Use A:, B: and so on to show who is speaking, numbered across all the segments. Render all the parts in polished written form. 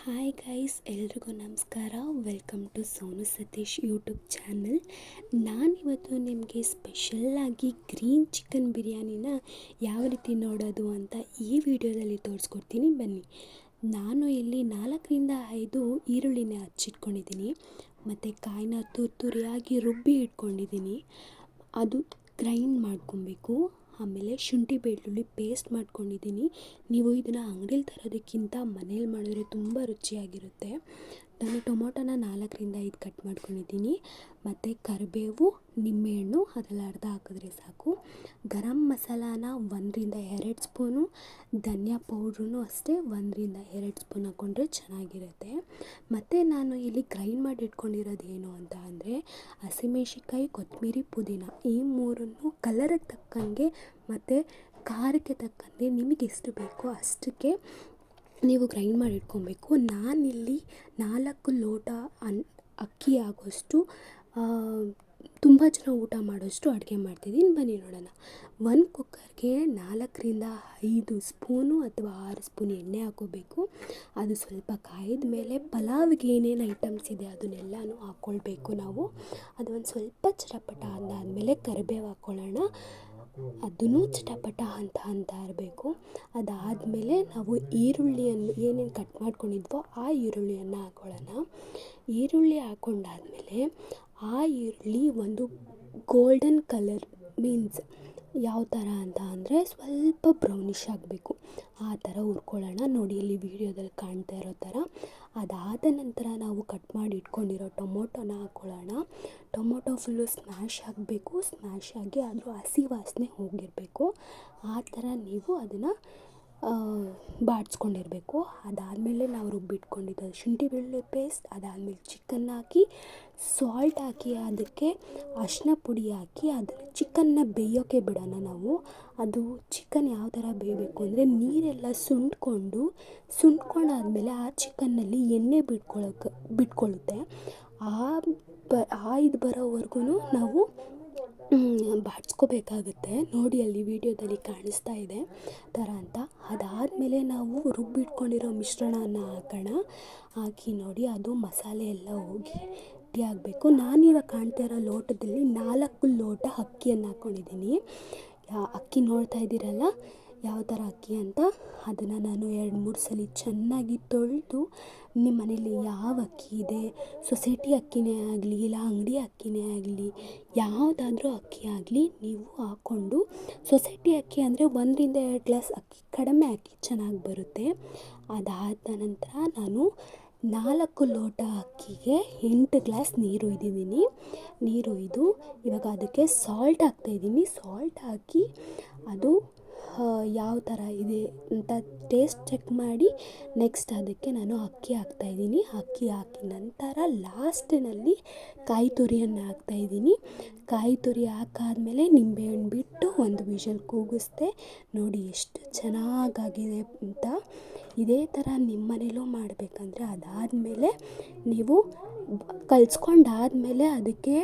A: Hi guys, ಎಲ್ರಿಗೂ ನಮಸ್ಕಾರ. Welcome to Sonu Satish YouTube channel. ನಾನಿವತ್ತು ನಿಮಗೆ ಸ್ಪೆಷಲ್ಲಾಗಿ ಗ್ರೀನ್ ಚಿಕನ್ ಬಿರಿಯಾನಿನ ಯಾವ ರೀತಿ ನೋಡೋದು ಅಂತ ಈ ವಿಡಿಯೋದಲ್ಲಿ ತೋರಿಸ್ಕೊಡ್ತೀನಿ, ಬನ್ನಿ. ನಾನು ಇಲ್ಲಿ 4-5 ಈರುಳ್ಳಿನ ಹಚ್ಚಿಟ್ಕೊಂಡಿದ್ದೀನಿ, ಮತ್ತು ಕಾಯಿನ ತುರಿಯಾಗಿ ರುಬ್ಬಿ ಇಟ್ಕೊಂಡಿದ್ದೀನಿ. ಅದು ಗ್ರೈಂಡ್ ಮಾಡ್ಕೊಬೇಕು. ಆಮೇಲೆ ಶುಂಠಿ ಬೆಳ್ಳುಳ್ಳಿ ಪೇಸ್ಟ್ ಮಾಡ್ಕೊಂಡಿದ್ದೀನಿ. ನೀವು ಇದನ್ನು ಅಂಗಡಿಲಿ ತರೋದಕ್ಕಿಂತ ಮನೇಲಿ ಮಾಡಿದ್ರೆ ತುಂಬ ರುಚಿಯಾಗಿರುತ್ತೆ. ನಾನು ಟೊಮೊಟೊನ 4-5 ಕಟ್ ಮಾಡ್ಕೊಂಡಿದ್ದೀನಿ, ಮತ್ತು ಕರಿಬೇವು, ನಿಂಬೆಹಣ್ಣು ಅದರಲ್ಲಿ ಅರ್ಧ ಹಾಕಿದ್ರೆ ಸಾಕು. ಗರಂ ಮಸಾಲಾನ 1-2 ಸ್ಪೂನು, ಧನಿಯಾ ಪೌಡ್ರೂ ಅಷ್ಟೇ 1-2 ಸ್ಪೂನ್ ಹಾಕ್ಕೊಂಡ್ರೆ ಚೆನ್ನಾಗಿರುತ್ತೆ. ಮತ್ತು ನಾನು ಇಲ್ಲಿ ಗ್ರೈಂಡ್ ಮಾಡಿ ಇಟ್ಕೊಂಡಿರೋದು ಏನು ಅಂತ ಅಂದರೆ ಹಸಿಮೆಣ್ಸಿನ್ಕಾಯಿ, ಕೊತ್ತಂಬರಿ, ಪುದೀನ ಈ ಮೂರನ್ನು ಕಲರಿಗೆ ತಕ್ಕಂಗೆ ಮತ್ತು ಖಾರಕ್ಕೆ ತಕ್ಕಂತೆ ನಿಮಗೆ ಎಷ್ಟು ಬೇಕೋ ಅಷ್ಟಕ್ಕೆ ನೀವು ಗ್ರೈಂಡ್ ಮಾಡಿ ಇಟ್ಕೊಬೇಕು. ನಾನಿಲ್ಲಿ 4 ಲೋಟ ಅಕ್ಕಿ ಆಗೋಷ್ಟು ತುಂಬ ಜನ ಊಟ ಮಾಡೋಷ್ಟು ಅಡುಗೆ ಮಾಡ್ತಿದ್ದೀನಿ, ಬನ್ನಿ ನೋಡೋಣ. 1 ಕುಕ್ಕರ್ಗೆ 4-5 ಸ್ಪೂನು ಅಥವಾ 6 ಸ್ಪೂನ್ ಎಣ್ಣೆ ಹಾಕೋಬೇಕು. ಅದು ಸ್ವಲ್ಪ ಕಾಯ್ದ ಮೇಲೆ ಪಲಾವಿಗೆ ಏನೇನು ಐಟಮ್ಸ್ ಇದೆ ಅದನ್ನೆಲ್ಲನೂ ಹಾಕ್ಕೊಳ್ಬೇಕು ನಾವು. ಅದು ಒಂದು ಸ್ವಲ್ಪ ಚಟಪಟ ಅಂದಾದಮೇಲೆ ಕರಿಬೇವು ಹಾಕ್ಕೊಳ್ಳೋಣ. ಅದನ್ನು ಚಟಪಟ ಅಂತ ಇರಬೇಕು. ಅದಾದಮೇಲೆ ನಾವು ಈರುಳ್ಳಿಯನ್ನು ಏನೇನು ಕಟ್ ಮಾಡ್ಕೊಂಡಿದ್ವೋ ಆ ಈರುಳ್ಳಿಯನ್ನು ಹಾಕ್ಕೊಳ್ಳೋಣ. ಈರುಳ್ಳಿ ಹಾಕ್ಕೊಂಡಾದ್ಮೇಲೆ ಆ ಈರುಳ್ಳಿ ಒಂದು ಗೋಲ್ಡನ್ ಕಲರ್, ಮೀನ್ಸ್ ಯಾವ ಥರ ಅಂತ ಅಂದರೆ ಸ್ವಲ್ಪ ಬ್ರೌನಿಷ್ ಆಗಬೇಕು, ಆ ಥರ ಹುರ್ಕೊಳ್ಳೋಣ. ನೋಡಿ ಇಲ್ಲಿ ವಿಡಿಯೋದಲ್ಲಿ ಕಾಣ್ತಾ ಇರೋ ಥರ. ಅದಾದ ನಂತರ ನಾವು ಕಟ್ ಮಾಡಿ ಇಟ್ಕೊಂಡಿರೋ ಟೊಮೊಟೊನ ಹಾಕ್ಕೊಳ್ಳೋಣ. ಟೊಮೊಟೊ ಫುಲ್ಲು ಸ್ಮ್ಯಾಶ್ ಆಗಬೇಕು. ಸ್ಮ್ಯಾಶ್ ಆಗಿ ಅದ್ರ ಹಸಿ ವಾಸನೆ ಹೋಗಿರಬೇಕು, ಆ ಥರ ನೀವು ಅದನ್ನು ಬಾಡಿಸ್ಕೊಂಡಿರಬೇಕು. ಅದಾದಮೇಲೆ ನಾವು ರುಬ್ಬಿಟ್ಕೊಂಡಿದ್ದು ಶುಂಠಿ ಬೆಳ್ಳುಳ್ಳಿ ಪೇಸ್ಟ್, ಅದಾದಮೇಲೆ ಚಿಕನ್ ಹಾಕಿ ಸಾಲ್ಟ್ ಹಾಕಿ ಅದಕ್ಕೆ ಅರಿಶಿನ ಪುಡಿ ಹಾಕಿ ಅದನ್ನು ಚಿಕನ್ನ ಬೇಯೋಕ್ಕೆ ಬಿಡೋಣ ನಾವು. ಅದು ಚಿಕನ್ ಯಾವ ಥರ ಬೇಯಬೇಕು ಅಂದರೆ ನೀರೆಲ್ಲ ಸುಂಡ್ಕೊಂಡಾದ್ಮೇಲೆ ಆ ಚಿಕನ್ನಲ್ಲಿ ಎಣ್ಣೆ ಬಿಟ್ಕೊಳ್ಳುತ್ತೆ. ಇದು ಬರೋವರೆಗೂ ನಾವು ಬಾಡಿಸ್ಕೋಬೇಕಾಗುತ್ತೆ. ನೋಡಿ ಅಲ್ಲಿ ವಿಡಿಯೋದಲ್ಲಿ ಕಾಣಿಸ್ತಾ ಇದೆ ಥರ ಅಂತ. ಅದಾದಮೇಲೆ ನಾವು ರುಬ್ಬಿಟ್ಕೊಂಡಿರೋ ಮಿಶ್ರಣನ ಹಾಕೋಣ. ಹಾಕಿ ನೋಡಿ ಅದು ಮಸಾಲೆ ಎಲ್ಲ ಹೋಗಿ ಆಗಬೇಕು. ನಾನಿವಾಗ ಕಾಣ್ತಾ ಇರೋ ಲೋಟದಲ್ಲಿ 4 ಲೋಟ ಅಕ್ಕಿಯನ್ನು ಹಾಕ್ಕೊಂಡಿದ್ದೀನಿ. ಅಕ್ಕಿ ನೋಡ್ತಾ ಇದ್ದೀರಲ್ಲ ಯಾವ ಥರ ಅಕ್ಕಿ ಅಂತ. ಅದನ್ನು ನಾನು 2-3 ಸಲ ಚೆನ್ನಾಗಿ ತೊಳೆದು, ನಿಮ್ಮ ಮನೇಲಿ ಯಾವ ಅಕ್ಕಿ ಇದೆ, ಸೊಸೈಟಿ ಅಕ್ಕಿನೇ ಆಗಲಿ ಇಲ್ಲ ಅಂಗಡಿ ಅಕ್ಕಿನೇ ಆಗಲಿ, ಯಾವುದಾದ್ರೂ ಅಕ್ಕಿ ಆಗಲಿ ನೀವು ಹಾಕ್ಕೊಂಡು, ಸೊಸೈಟಿ ಅಕ್ಕಿ ಅಂದರೆ 1-2 ಗ್ಲಾಸ್ ಅಕ್ಕಿ ಕಡಿಮೆ ಹಾಕಿ ಚೆನ್ನಾಗಿ ಬರುತ್ತೆ. ಅದಾದ ನಂತರ ನಾನು 4 ಲೋಟ ಅಕ್ಕಿಗೆ 8 ಗ್ಲಾಸ್ ನೀರು ಒಯ್ದಿದ್ದೀನಿ. ನೀರು ಒಯ್ದು ಇವಾಗ ಅದಕ್ಕೆ ಸಾಲ್ಟ್ ಹಾಕ್ತಾಯಿದ್ದೀನಿ. ಸಾಲ್ಟ್ ಹಾಕಿ ಅದು ಯಾವ ಥರ ಇದೆ ಅಂತ ಟೇಸ್ಟ್ ಚೆಕ್ ಮಾಡಿ ನೆಕ್ಸ್ಟ್ ಅದಕ್ಕೆ ನಾನು ಅಕ್ಕಿ ಹಾಕ್ತಾಯಿದ್ದೀನಿ. ಅಕ್ಕಿ ಹಾಕಿ ನಂತರ ಲಾಸ್ಟಿನಲ್ಲಿ ಕಾಯಿ ತುರಿಯನ್ನು ಹಾಕ್ತಾಯಿದ್ದೀನಿ. ಕಾಯಿ ತುರಿ ಹಾಕಾದ್ಮೇಲೆ ನಿಂಬೆಹಣ್ಣು ಬಿಟ್ಟು ಒಂದು ವಿಷಲ್ ಕೂಗಿಸ್ದೆ. ನೋಡಿ ಎಷ್ಟು ಚೆನ್ನಾಗಾಗಿದೆ ಅಂತ. ಇದೇ ಥರ ನಿಮ್ಮ ಮನೇಲೂ ಮಾಡಬೇಕಂದ್ರೆ ಅದಾದಮೇಲೆ ನೀವು ಕಲಿಸ್ಕೊಂಡಾದ್ಮೇಲೆ ಅದಕ್ಕೆ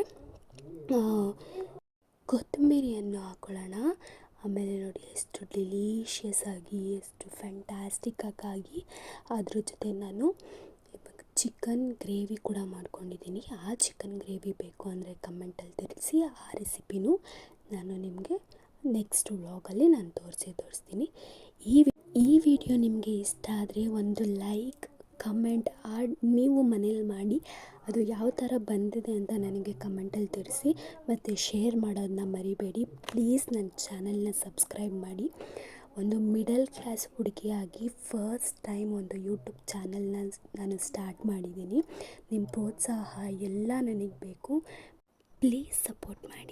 A: ಕೊತ್ತಂಬರಿಯನ್ನು ಹಾಕ್ಕೊಳ್ಳೋಣ. ಆಮೇಲೆ ನೋಡಿ ಎಷ್ಟು ಡಿಲೀಷಿಯಸ್ ಆಗಿ, ಎಷ್ಟು ಫ್ಯಾಂಟಾಸ್ಟಿಕ್ ಆಗಿ ಅದ್ರ ಜೊತೆ ನಾನು ಇವಾಗ ಚಿಕನ್ ಗ್ರೇವಿ ಕೂಡ ಮಾಡ್ಕೊಂಡಿದ್ದೀನಿ. ಆ ಚಿಕನ್ ಗ್ರೇವಿ ಬೇಕು ಅಂದರೆ ಕಮೆಂಟಲ್ಲಿ ತಿಳಿಸಿ. ಆ ರೆಸಿಪಿನೂ ನಾನು ನಿಮಗೆ ನೆಕ್ಸ್ಟ್ ವ್ಲಾಗಲ್ಲಿ ನಾನು ತೋರಿಸ್ತೀನಿ. ಈ ವಿಡಿಯೋ ನಿಮಗೆ ಇಷ್ಟ ಆದರೆ ಒಂದು ಲೈಕ್, ಕಮೆಂಟ್ ನೀವು ಮನೇಲಿ ಮಾಡಿ ಅದು ಯಾವ ಥರ ಬಂದಿದೆ ಅಂತ ನನಗೆ ಕಮೆಂಟಲ್ಲಿ ತಿಳಿಸಿ. ಮತ್ತು ಶೇರ್ ಮಾಡೋದನ್ನ ಮರಿಬೇಡಿ ಪ್ಲೀಸ್. ನನ್ನ ಚಾನಲ್ನ ಸಬ್ಸ್ಕ್ರೈಬ್ ಮಾಡಿ. ಒಂದು ಮಿಡಲ್ ಕ್ಲಾಸ್ ಹುಡುಗಿಯಾಗಿ ಫಸ್ಟ್ ಟೈಮ್ ಒಂದು ಯೂಟ್ಯೂಬ್ ಚಾನಲ್ನ ನಾನು ಸ್ಟಾರ್ಟ್ ಮಾಡಿದ್ದೀನಿ. ನಿಮ್ಮ ಪ್ರೋತ್ಸಾಹ ಎಲ್ಲ ನನಗೆ ಬೇಕು. ಪ್ಲೀಸ್ ಸಪೋರ್ಟ್ ಮಾಡಿ.